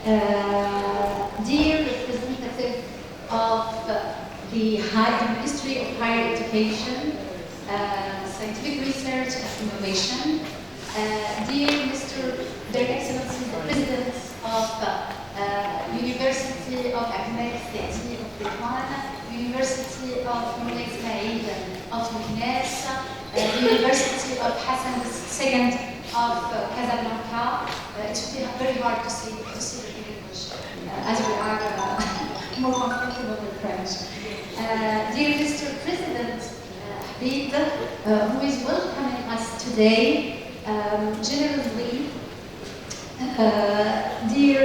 Dear representative of the Ministry of Higher Education, Scientific Research and Innovation, dear Their Excellencies, the President of University of Cadi of Laqnaat, University of Moulay-Ismaïl of Yemknek, University of Hassan II of Casablanca. It should be very hard to see the English as we are more comfortable with French. Dear Mr. President Habib, who is welcoming us today, generously, dear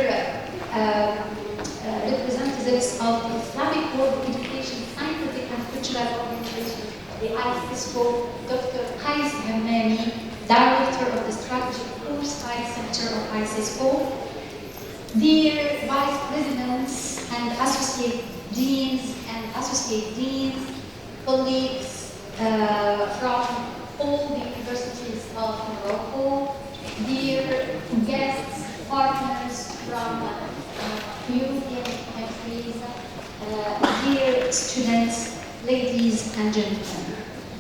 representatives of the Islamic World of Education, Scientific and Cultural Organization, the ICISCO, Dr. Qais Hammami, Director of the Strategy Foresight Center of ICISCO, dear Vice Presidents and Associate Deans, colleagues from all the universities of Morocco, dear guests, partners from European countries, dear students, ladies and gentlemen.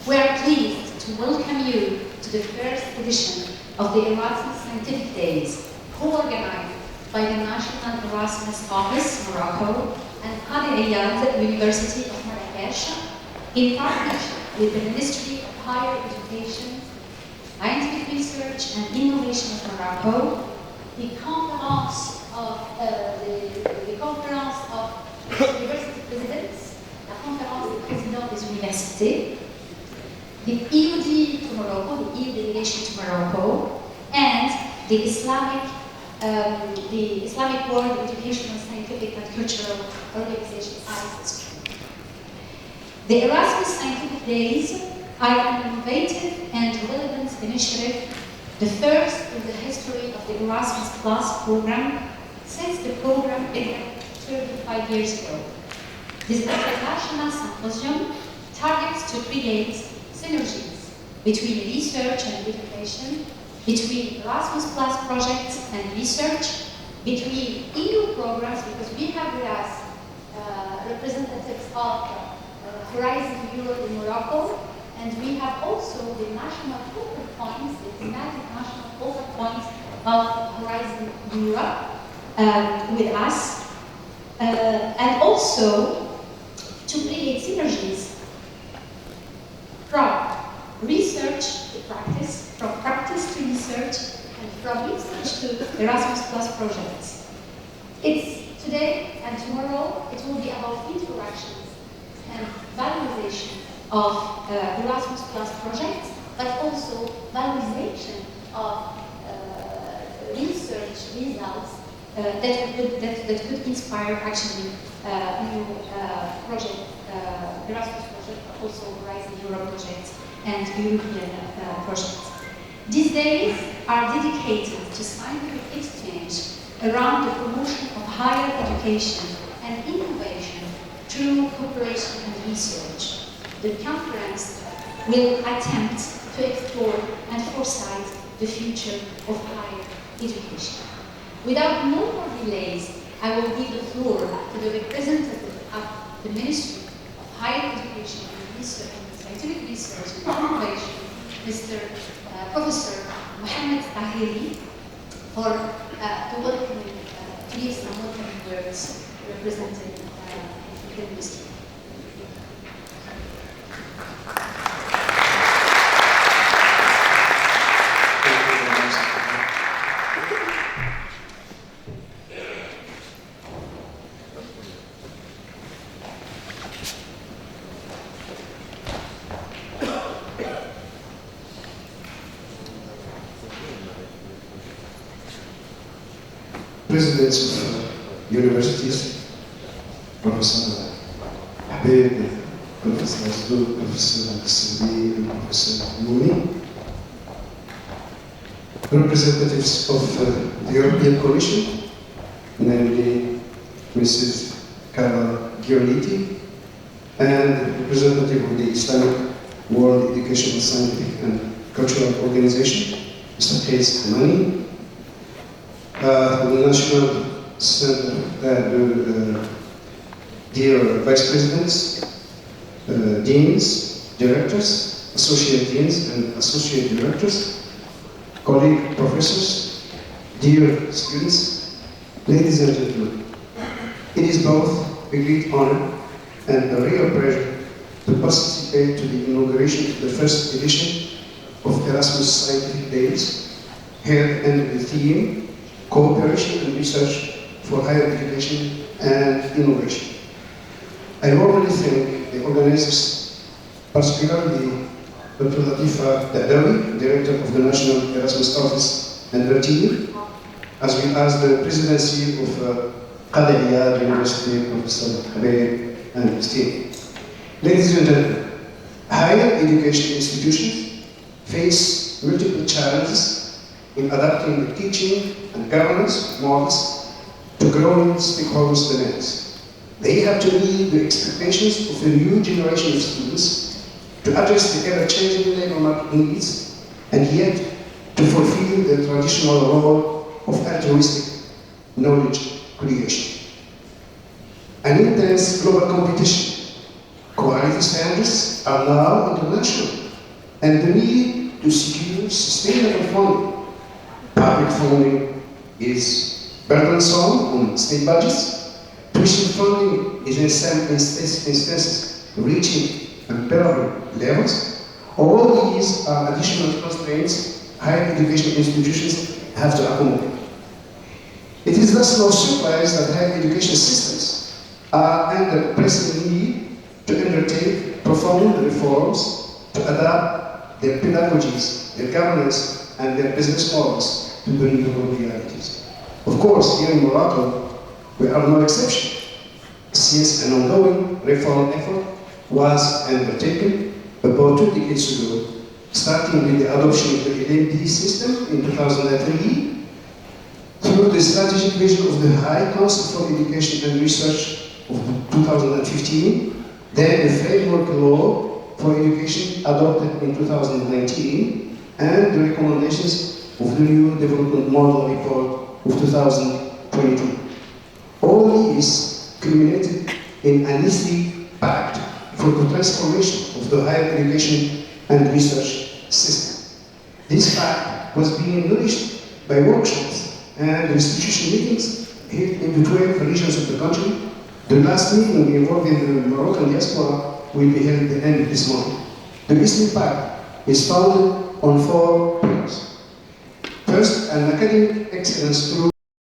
We are pleased to welcome you to the first edition of the Erasmus Scientific Days, co-organized by the National Erasmus Office, Morocco, and Cadi Ayyad, University of Marrakech, in partnership with the Ministry of Higher Education, Scientific Research and Innovation of Morocco, the Conference of University Presidents, la Conférence des Présidents des Universités, the EUD to Morocco, the EU delegation to Morocco, and the Islamic World Educational, Scientific and Cultural Organization, ICISCO. The Erasmus Scientific Days are an innovative and relevant initiative, the first in the history of the Erasmus Plus program since the program began 35 years ago. This international symposium targets to create synergies between research and education, between Erasmus Plus projects and research, between EU programs, because we have with us representatives of Horizon Europe in Morocco, and we have also the national focal points, the thematic national focal points of Horizon Europe with us, and also to create synergies from research to practice, from practice to research, and from research to Erasmus Plus projects. It's today and tomorrow, it will be about interactions and valorization of Erasmus Plus projects, but also valorization of research results that could inspire actually new project, Erasmus project, but also Horizon Europe projects and European projects. These days are dedicated to scientific exchange around the promotion of higher education and innovation through cooperation and research. The conference will attempt to explore and foresight the future of higher education. Without no more delays, I will give the floor to the representative of the Ministry of Higher Education and Research and Scientific Research and Innovation, Mr. Professor Mohammed Tahiri, for to give some welcoming words representing the ministry. Presidents of universities, Professor Habib, Professor Azdouk, Professor Cadi, and Professor Mouni, representatives of the European Commission, namely Mrs. Carla Gioliti, and representative of the Islamic World Educational, Scientific and Cultural Organization, Mr. Qais Hammami, the National dear vice presidents, deans, directors, associate deans and associate directors, colleague professors, dear students, ladies and gentlemen, it is both a great honor and a real pleasure to participate to the inauguration of the first edition of Erasmus Scientific Days, held under the theme Cooperation and Research for Higher Education and Innovation. I warmly thank the organizers, particularly Dr. Latifa Dadawi, Director of the National Erasmus Office, and her team, as well as the presidency of Cadi Ayyad, University, Professor Al-Akhawayn, and his team. Ladies and gentlemen, higher education institutions face multiple challenges in adapting the teaching and governance models to growing stakeholders' demands. They have to meet the expectations of a new generation of students, to address the ever-changing labor market needs, and yet to fulfill the traditional role of altruistic knowledge creation. An intense global competition, quality standards are now international, and the need to secure sustainable funding. Public funding is burdensome on state budgets. Tuition funding is in some instances reaching unbearable levels. All these are additional constraints higher education institutions have to accommodate. It is thus no surprise that higher education systems are under pressing need to undertake profound reforms to adapt their pedagogies, their governance, and their business models to the new realities. Of course, here in Morocco, we are no exception, since an ongoing reform effort was undertaken about 2 decades ago, starting with the adoption of the LMD system in 2003, through the strategic vision of the High Council for Education and Research of 2015, then the framework law for education adopted in 2019, and the recommendations of the new development model report of 2022. All these culminated in an easy pact for the transformation of the higher education and research system. This pact was being nourished by workshops and institution meetings held in the 12 regions of the country. The last meeting involving the Moroccan diaspora will be held at the end of this month. The Eastern Pact is founded on 4 pillars. First, an academic excellence through